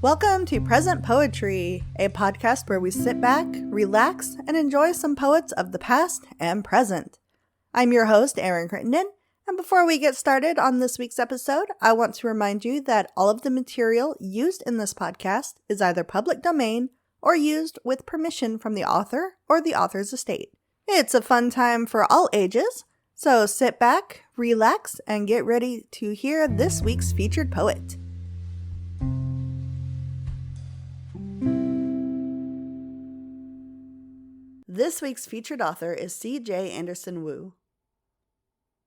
Welcome to Present Poetry, a podcast where we sit back, relax, and enjoy some poets of the past and present. I'm your host, Erin Crittenden, and before we get started on this week's episode, I want to remind you that all of the material used in this podcast is either public domain or used with permission from the author or the author's estate. It's a fun time for all ages, so sit back, relax, and get ready to hear this week's featured poet. This week's featured author is C.J. Anderson Wu.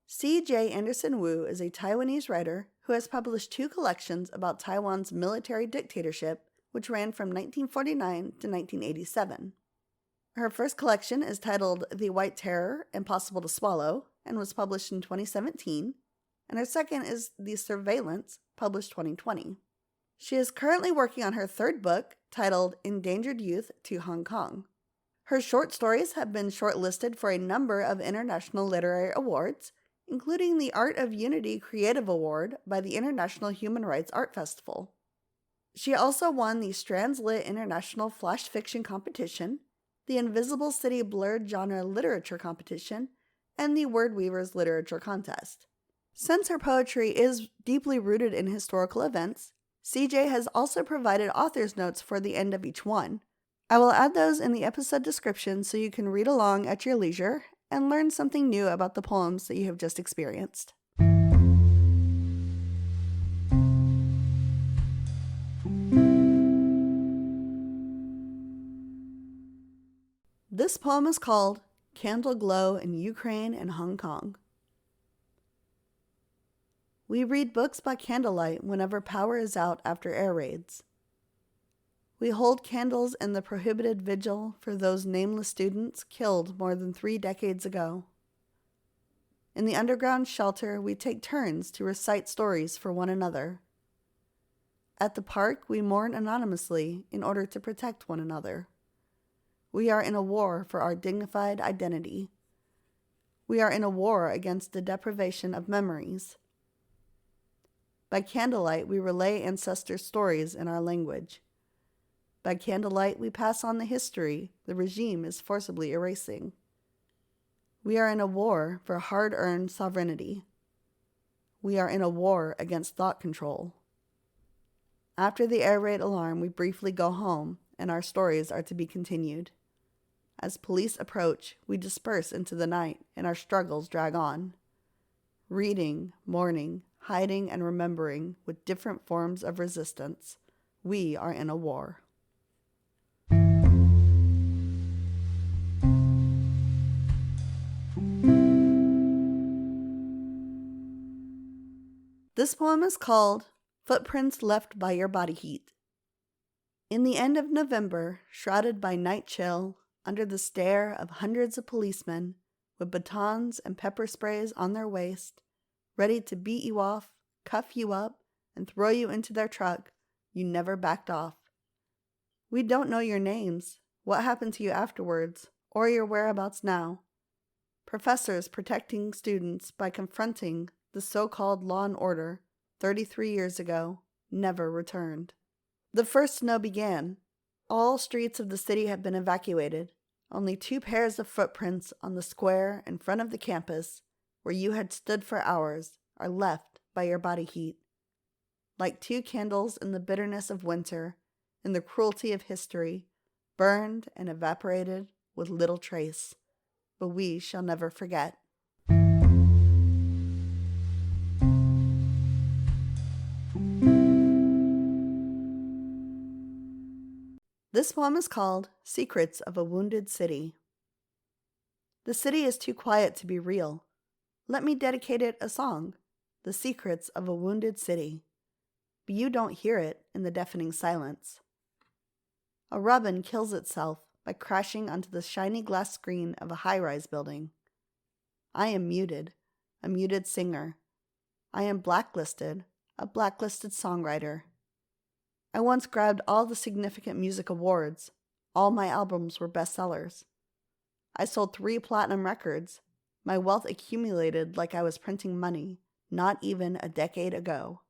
C.J. Anderson Wu is a Taiwanese writer who has published two collections about Taiwan's military dictatorship, which ran from 1949 to 1987. Her first collection is titled The White Terror, Impossible to Swallow, and was published in 2017, and her second is The Surveillance, published 2020. She is currently working on her third book, titled Endangered Youth to Hong Kong. Her short stories have been shortlisted for a number of international literary awards, including the Art of Unity Creative Award by the International Human Rights Art Festival. She also won the Strands Lit International Flash Fiction Competition, the Invisible City Blurred Genre Literature Competition, and the Wordweavers Literature Contest. Since her poetry is deeply rooted in historical events, CJ has also provided author's notes for the end of each one. I will add those in the episode description so you can read along at your leisure and learn something new about the poems that you have just experienced. This poem is called Candle Glow in Ukraine and Hong Kong. We read books by candlelight whenever power is out after air raids. We hold candles in the prohibited vigil for those nameless students killed more than 3 decades ago. In the underground shelter, we take turns to recite stories for one another. At the park, we mourn anonymously in order to protect one another. We are in a war for our dignified identity. We are in a war against the deprivation of memories. By candlelight, we relay ancestors' stories in our language. By candlelight, we pass on the history the regime is forcibly erasing. We are in a war for hard-earned sovereignty. We are in a war against thought control. After the air raid alarm, we briefly go home, and our stories are to be continued. As police approach, we disperse into the night, and our struggles drag on. Reading, mourning, hiding, and remembering with different forms of resistance, we are in a war. This poem is called Footprints Left by Your Body Heat. In the end of November, shrouded by night chill, under the stare of hundreds of policemen with batons and pepper sprays on their waist, ready to beat you off, cuff you up, and throw you into their truck, you never backed off. We don't know your names, what happened to you afterwards, or your whereabouts now. Professors protecting students by confronting the so-called law and order 33 years ago never returned. The first snow began. All streets of the city have been evacuated. Only 2 pairs of footprints on the square in front of the campus where you had stood for hours are left by your body heat. Like 2 candles in the bitterness of winter, in the cruelty of history, burned and evaporated with little trace. But we shall never forget. This poem is called Secrets of a Wounded City. The city is too quiet to be real. Let me dedicate it a song, The Secrets of a Wounded City. But you don't hear it in the deafening silence. A robin kills itself by crashing onto the shiny glass screen of a high-rise building. I am muted, a muted singer. I am blacklisted, a blacklisted songwriter. I once grabbed all the significant music awards. All my albums were bestsellers. I sold 3 platinum records. My wealth accumulated like I was printing money, not even a decade ago.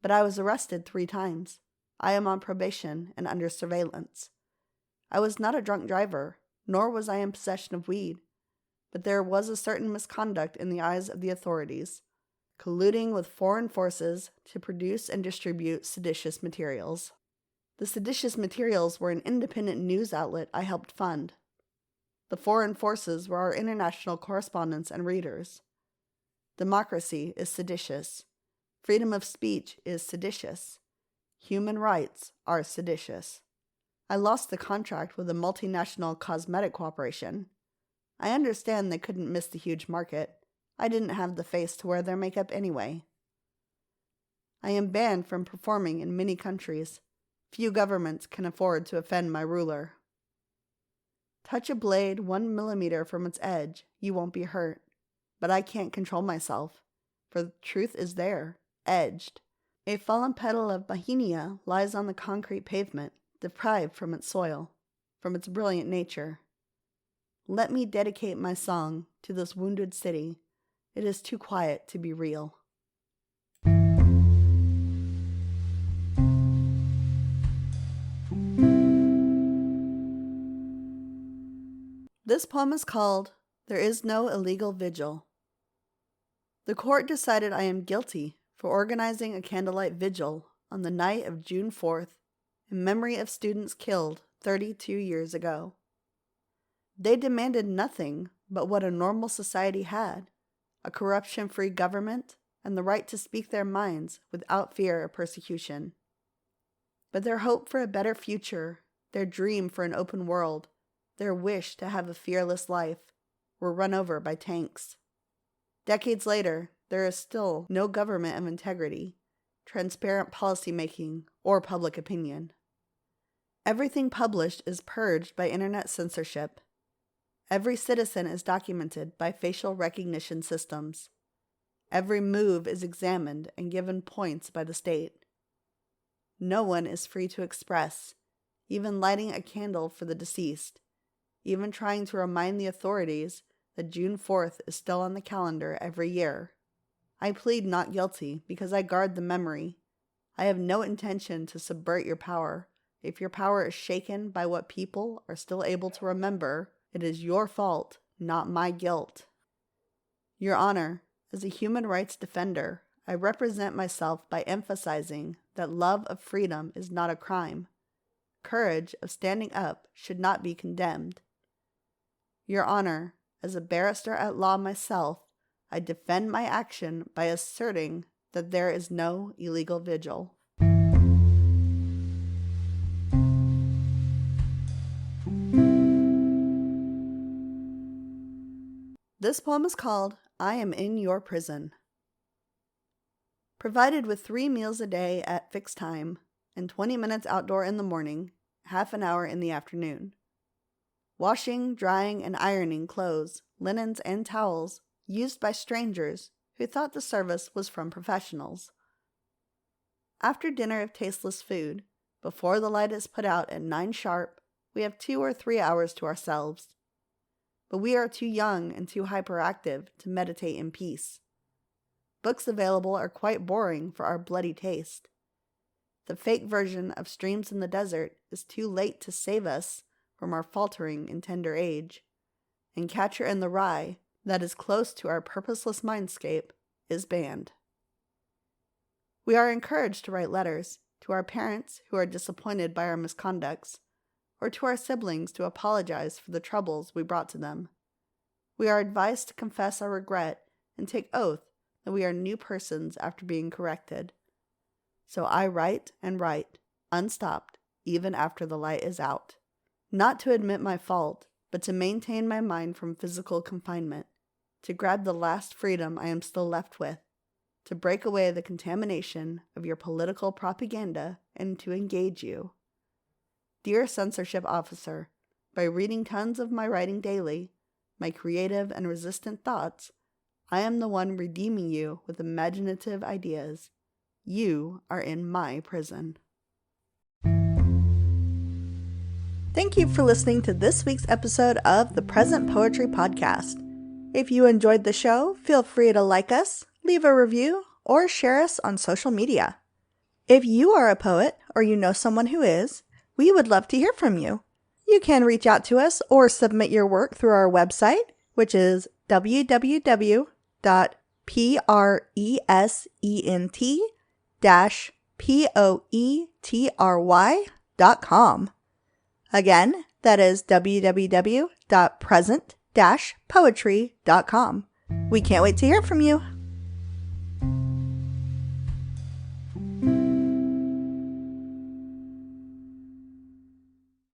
But I was arrested 3 times. I am on probation and under surveillance. I was not a drunk driver, nor was I in possession of weed, but there was a certain misconduct in the eyes of the authorities, colluding with foreign forces to produce and distribute seditious materials. The seditious materials were an independent news outlet I helped fund. The foreign forces were our international correspondents and readers. Democracy is seditious. Freedom of speech is seditious. Human rights are seditious. I lost the contract with a multinational cosmetic corporation. I understand they couldn't miss the huge market. I didn't have the face to wear their makeup anyway. I am banned from performing in many countries. Few governments can afford to offend my ruler. Touch a blade 1 millimeter from its edge, you won't be hurt. But I can't control myself, for the truth is there, edged. A fallen petal of Bohemia lies on the concrete pavement, deprived from its soil, from its brilliant nature. Let me dedicate my song to this wounded city. It is too quiet to be real. This poem is called There Is No Illegal Vigil. The court decided I am guilty for organizing a candlelight vigil on the night of June 4th in memory of students killed 32 years ago. They demanded nothing but what a normal society had, a corruption-free government and the right to speak their minds without fear of persecution. But their hope for a better future, their dream for an open world, their wish to have a fearless life, were run over by tanks. Decades later, there is still no government of integrity, transparent policymaking, or public opinion. Everything published is purged by internet censorship. Every citizen is documented by facial recognition systems. Every move is examined and given points by the state. No one is free to express, even lighting a candle for the deceased, even trying to remind the authorities that June 4th is still on the calendar every year. I plead not guilty because I guard the memory. I have no intention to subvert your power. If your power is shaken by what people are still able to remember, it is your fault, not my guilt. Your Honor, as a human rights defender, I represent myself by emphasizing that love of freedom is not a crime. Courage of standing up should not be condemned. Your Honor, as a barrister at law myself, I defend my action by asserting that there is no illegal vigil. This poem is called I Am in Your Prison. Provided with 3 meals a day at fixed time, and 20 minutes outdoor in the morning, half an hour in the afternoon. Washing, drying, and ironing clothes, linens, and towels used by strangers who thought the service was from professionals. After dinner of tasteless food, before the light is put out at 9 sharp, we have 2 or 3 hours to ourselves. But we are too young and too hyperactive to meditate in peace. Books available are quite boring for our bloody taste. The fake version of Streams in the Desert is too late to save us from our faltering and tender age, and Catcher in the Rye, that is close to our purposeless mindscape, is banned. We are encouraged to write letters to our parents who are disappointed by our misconducts, or to our siblings to apologize for the troubles we brought to them. We are advised to confess our regret and take oath that we are new persons after being corrected. So I write and write, unstopped, even after the light is out. Not to admit my fault, but to maintain my mind from physical confinement, to grab the last freedom I am still left with, to break away the contamination of your political propaganda and to engage you. Dear censorship officer, by reading tons of my writing daily, my creative and resistant thoughts, I am the one redeeming you with imaginative ideas. You are in my prison. Thank you for listening to this week's episode of the Present Poetry Podcast. If you enjoyed the show, feel free to like us, leave a review, or share us on social media. If you are a poet or you know someone who is, we would love to hear from you. You can reach out to us or submit your work through our website, which is www.present-poetry.com. Again, that is www.present-poetry.com. We can't wait to hear from you.